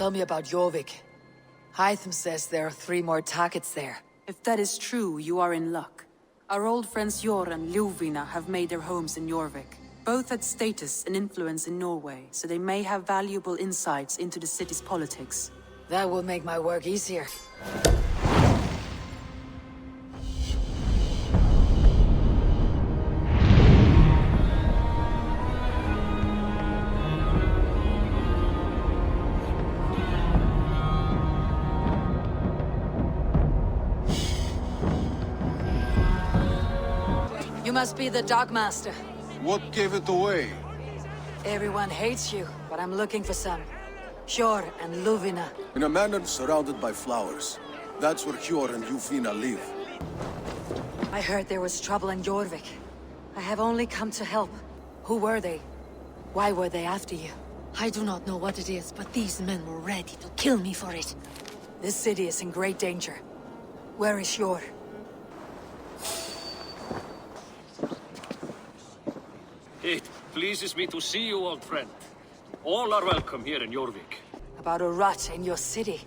Tell me about JORVIK. Hytham says there are 3 more targets there. If that is true, you are in luck. Our old friends Jor and Ljuvina have made their homes in Jorvik. Both had status and influence in Norway, so they may have valuable insights into the city's politics. That will make my work easier. You must be the Dogmaster. What gave it away? Everyone hates you, but I'm looking for some. Jor and Ljuvina. In a manor surrounded by flowers. That's where Jor and Ljuvina live. I heard there was trouble in Jorvik. I have only come to help. Who were they? Why were they after you? I do not know what it is, but these men were ready to kill me for it. This city is in great danger. Where is Jor? It pleases me to see you, old friend. All are welcome here in Jorvik. About a rot in your city.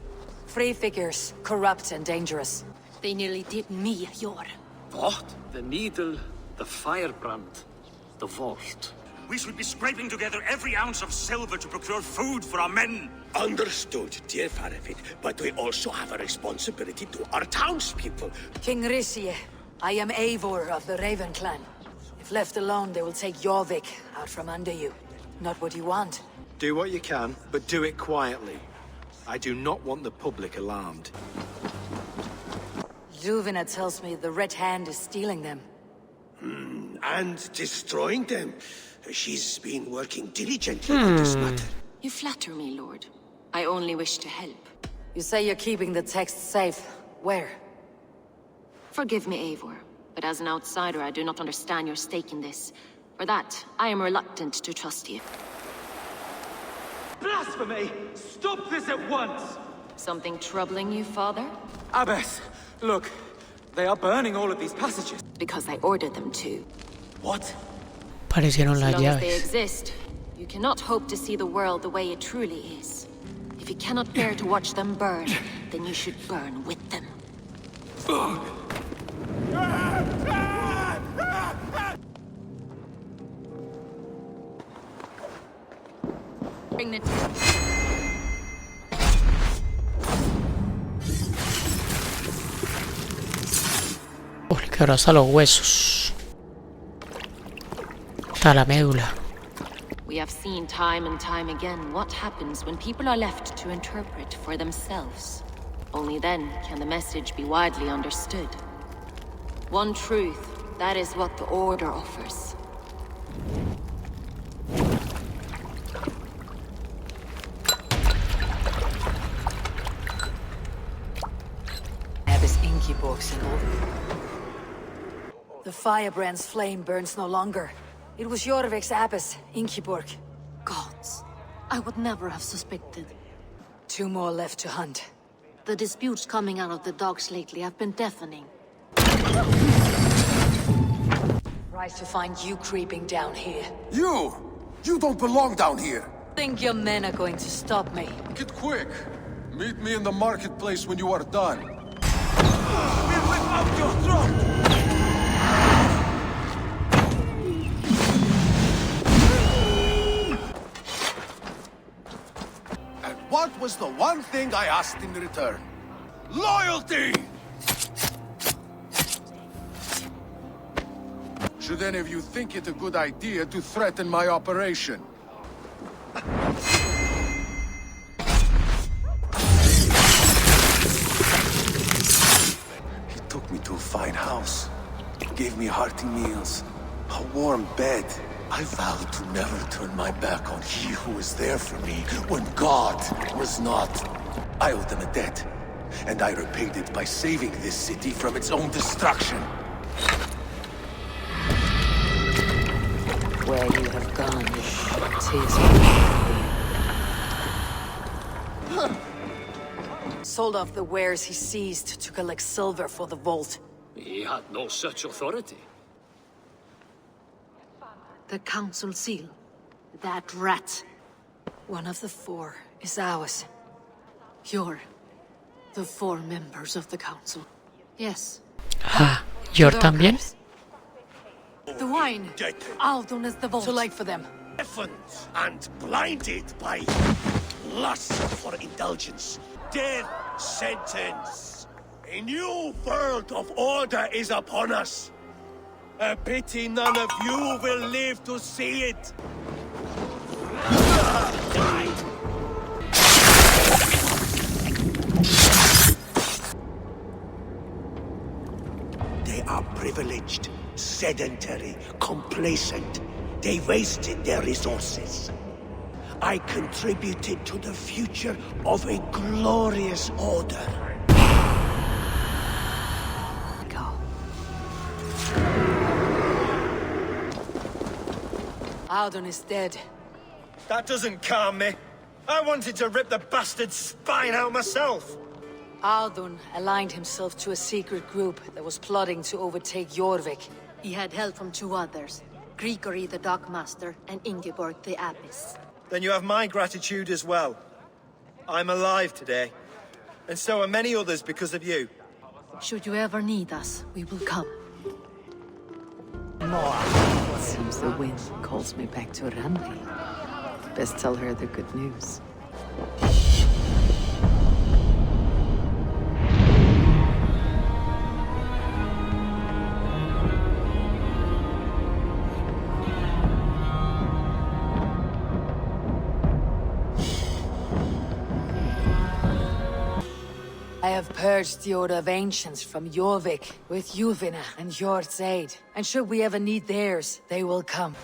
3 figures, corrupt and dangerous. They nearly did me, Jor. What? The needle, the firebrand, the vault. We should be scraping together every ounce of silver to procure food for our men. Understood, dear Farafit, but we also have a responsibility to our townspeople. King Risie, I am Eivor of the Raven clan. If left alone, they will take Jorvik out from under you. Not what you want. Do what you can, but do it quietly. I do not want the public alarmed. Ljuvina tells me the Red Hand is stealing them. And destroying them. She's been working diligently on this matter. You flatter me, Lord. I only wish to help. You say you're keeping the text safe. Where? Forgive me, Eivor, but as an outsider, I do not understand your stake in this. For that, I am reluctant to trust you. Blasphemy! Stop this at once! Something troubling you, Father? Abbess, look. They are burning all of these passages. Because I ordered them to. What? Parecieron las As long as they llaves. exist, you cannot hope to see the world the way it truly is. If you cannot bear to watch them burn, then you should burn with them. Bring the Que abraza los huesos. Está la médula. We have seen time and time again what happens when people are left to interpret for themselves. Only then can the message be widely understood. One truth, that is what the Order offers. Abbess INGEBORG's in order. The firebrand's flame burns no longer. It was Jorvik's abbess, INGEBORG. Gods, I would never have suspected. 2 more left to hunt. The disputes coming out of the dogs lately have been deafening. Rise to find you creeping down here. You! You don't belong down here! Think your men are going to stop me? Get quick! Meet me in the marketplace when you are done. We'll whip out your throat! And what was the one thing I asked in return? Loyalty! Should any of you think it a good idea to threaten my operation? He took me to a fine house, gave me hearty meals, a warm bed. I vowed to never turn my back on he who was there for me when God was not. I owed them a debt, and I repaid it by saving this city from its own destruction. Where you have gone, 'tis sold off the wares he seized to collect silver for the vault. He had no such authority. The council seal. That rat. One of the 4 is ours. You're the 4 members of the council. Yes. Ah, ¿Yor también? The wine. AUDUN is the vault. Too late for them. Deafened and blinded by lust for indulgence. Death sentence. A new world of order is upon us. A pity none of you will live to see it. They are privileged, sedentary, complacent. They wasted their resources. I contributed to the future of a glorious order. Go. Audun is dead. That doesn't calm me. I wanted to rip the bastard's spine out myself. Audun aligned himself to a secret group that was plotting to overtake Jorvik. He had help from 2 others, Grigori the Dockmaster and Ingeborg the Abbess. Then you have my gratitude as well. I'm alive today. And so are many others because of you. Should you ever need us, we will come. It seems the wind calls me back to Randvi. Best tell her the good news. I have purged the Order of Ancients from Jorvik with Lluvina and Hjort's aid. And should we ever need theirs, they will come.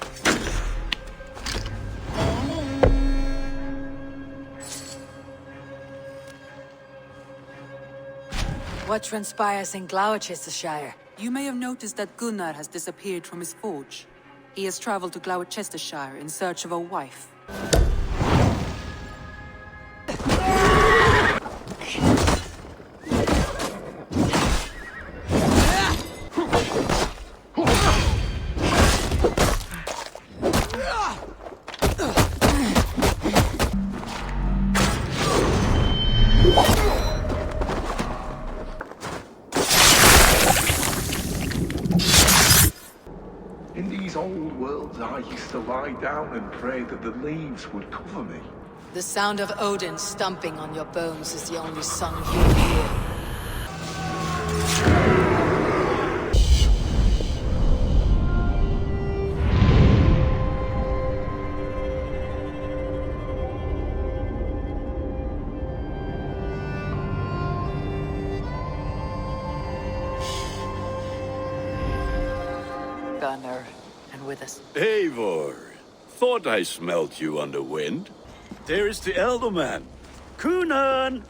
What transpires in Gloucestershire? You may have noticed that Gunnar has disappeared from his forge. He has traveled to Gloucestershire in search of a wife. In these old worlds, I used to lie down and pray that the leaves would cover me. The sound of Odin stomping on your bones is the only song you'll hear. Gunnar, and with us. Eivor, thought I smelt you on the wind. There is the elder man, Kunan.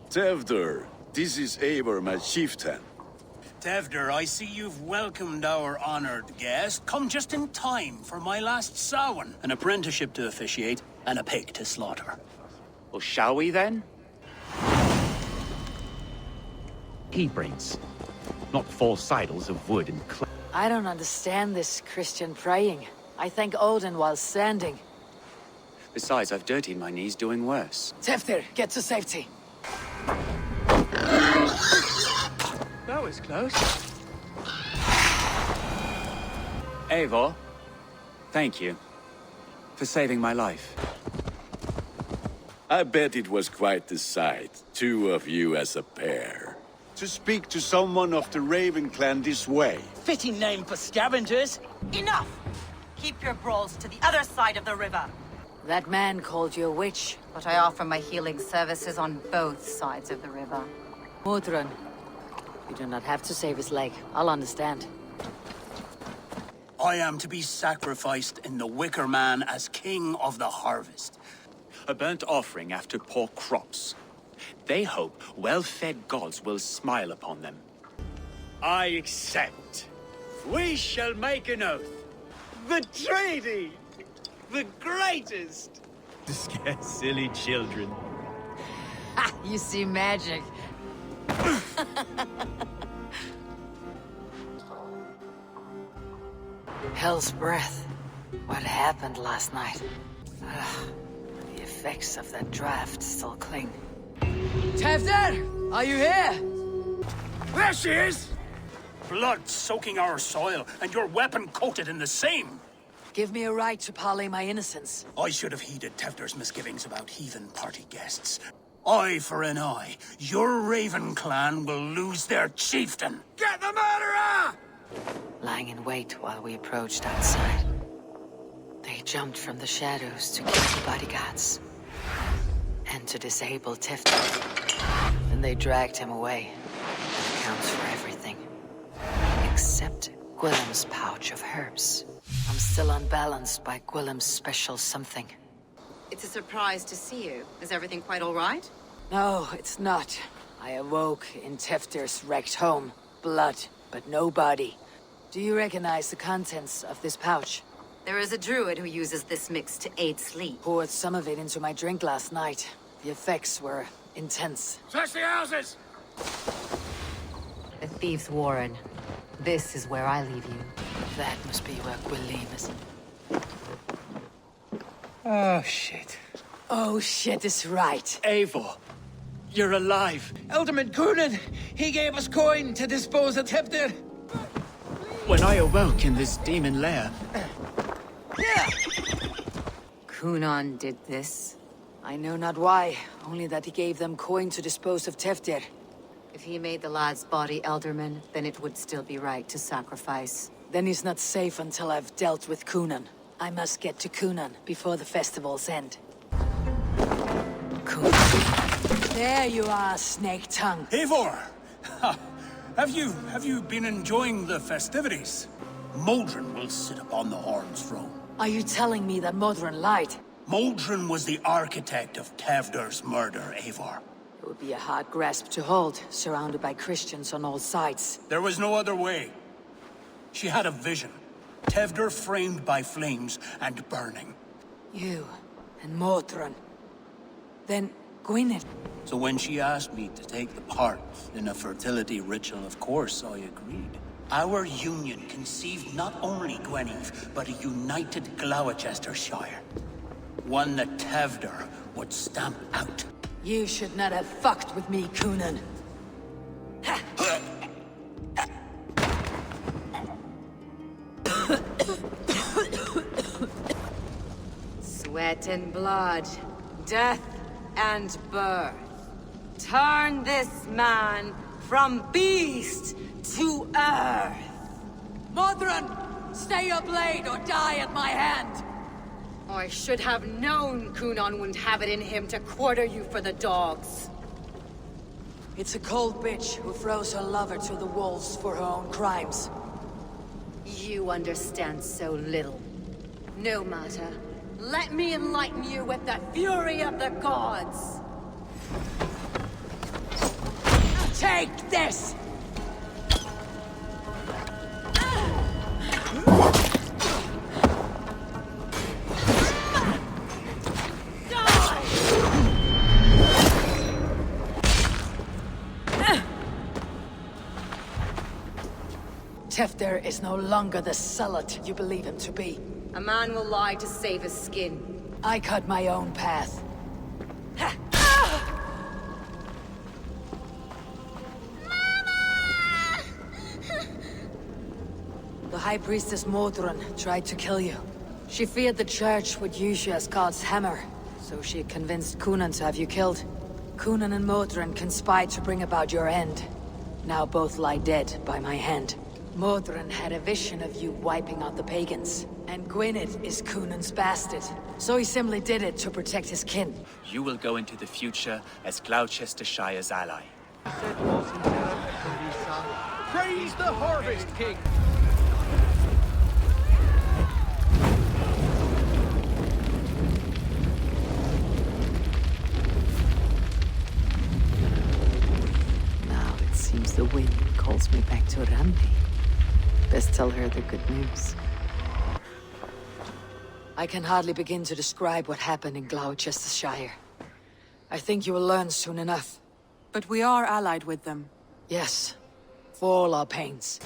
Tewdr, this is Eivor, my chieftain. Tewdr, I see you've welcomed our honored guest. Come just in time for my last Samhain. An apprenticeship to officiate, and a pig to slaughter. Well, shall we then? He brings, not 4 sidles of wood and clay. I don't understand this Christian praying. I thank Odin while standing. Besides, I've dirtied my knees doing worse. Tewdr, get to safety. That was close. Eivor, thank you for saving my life. I bet it was quite the sight, 2 of you as a pair. To speak to someone of the Raven clan this way. Fitting name for scavengers. Enough! Keep your brawls to the other side of the river. That man called you a witch. But I offer my healing services on both sides of the river. MODRON, you do not have to save his leg. I'll understand. I am to be sacrificed in the Wicker Man as king of the harvest. A burnt offering after poor crops. They hope well-fed gods will smile upon them. I accept. We shall make an oath. The treaty! The greatest! To scare silly children. Ha! You see magic. Hell's breath. What happened last night? The effects of that draft still cling. Tevder, are you here? There she is! Blood soaking our soil, and your weapon coated in the same. Give me a right to parley my innocence. I should have heeded Tevder's misgivings about heathen party guests. Eye for an eye. Your Raven clan will lose their chieftain. Get the murderer! Lying in wait while we approached outside. They jumped from the shadows to kill the bodyguards. And to disable Tevder. Then they dragged him away. That accounts for everything. Except Gwilym's pouch of herbs. I'm still unbalanced by Gwilym's special something. It's a surprise to see you. Is everything quite all right? No, it's not. I awoke in Tefder's wrecked home. Blood, but no body. Do you recognize the contents of this pouch? There is a druid who uses this mix to aid sleep. Poured some of it into my drink last night. The effects were intense. Search the houses! The Thieves' Warren. This is where I leave you. That must be where Gwilym is. Oh, shit. Oh, shit is right. Eivor, you're alive. Alderman Coonan, he gave us coin to dispose of Tevder. When I awoke in this demon lair... Coonan did this. I know not why, only that he gave them coin to dispose of Tevder. If he made the lad's body Elderman, then it would still be right to sacrifice. Then he's not safe until I've dealt with Coonan. I must get to Coonan before the festival's end. Coonan. There you are, Snake Tongue. Eivor! Have you been enjoying the festivities? MODRON will sit upon the Horn's throne. Are you telling me that MODRON lied? MODRON was the architect of Tevder's murder, Eivor. It would be a hard grasp to hold, surrounded by Christians on all sides. There was no other way. She had a vision. Tevder framed by flames and burning. You and MODRON. Then Gwynedd. So when she asked me to take the part in a fertility ritual, of course I agreed. Our union conceived not only Gweneve, but a united Gloucestershire. One that Tevder would stamp out. You should not have fucked with me, Coonan. Sweat and blood, death and birth. Turn this man from beast to earth. MODRON, stay your blade or die at my hand. I should have known Coonan wouldn't have it in him to quarter you for the dogs. It's a cold bitch who throws her lover to the wolves for her own crimes. You understand so little. No matter. Let me enlighten you with the fury of the gods. Take this! Tevder is no longer the zealot you believe him to be. A man will lie to save his skin. I cut my own path. The High Priestess MODRON tried to kill you. She feared the Church would use you as God's hammer, so she convinced Coonan to have you killed. Coonan and MODRON conspired to bring about your end. Now both lie dead by my hand. MODRON had a vision of you wiping out the pagans, and Gwynedd is Coonan's bastard. So he simply did it to protect his kin. You will go into the future as Gloucestershire's ally. Praise the Harvest King! Now it seems the wind calls me back to Randi. Best tell her the good news. I can hardly begin to describe what happened in Gloucestershire. I think you will learn soon enough. But we are allied with them. Yes, for all our pains.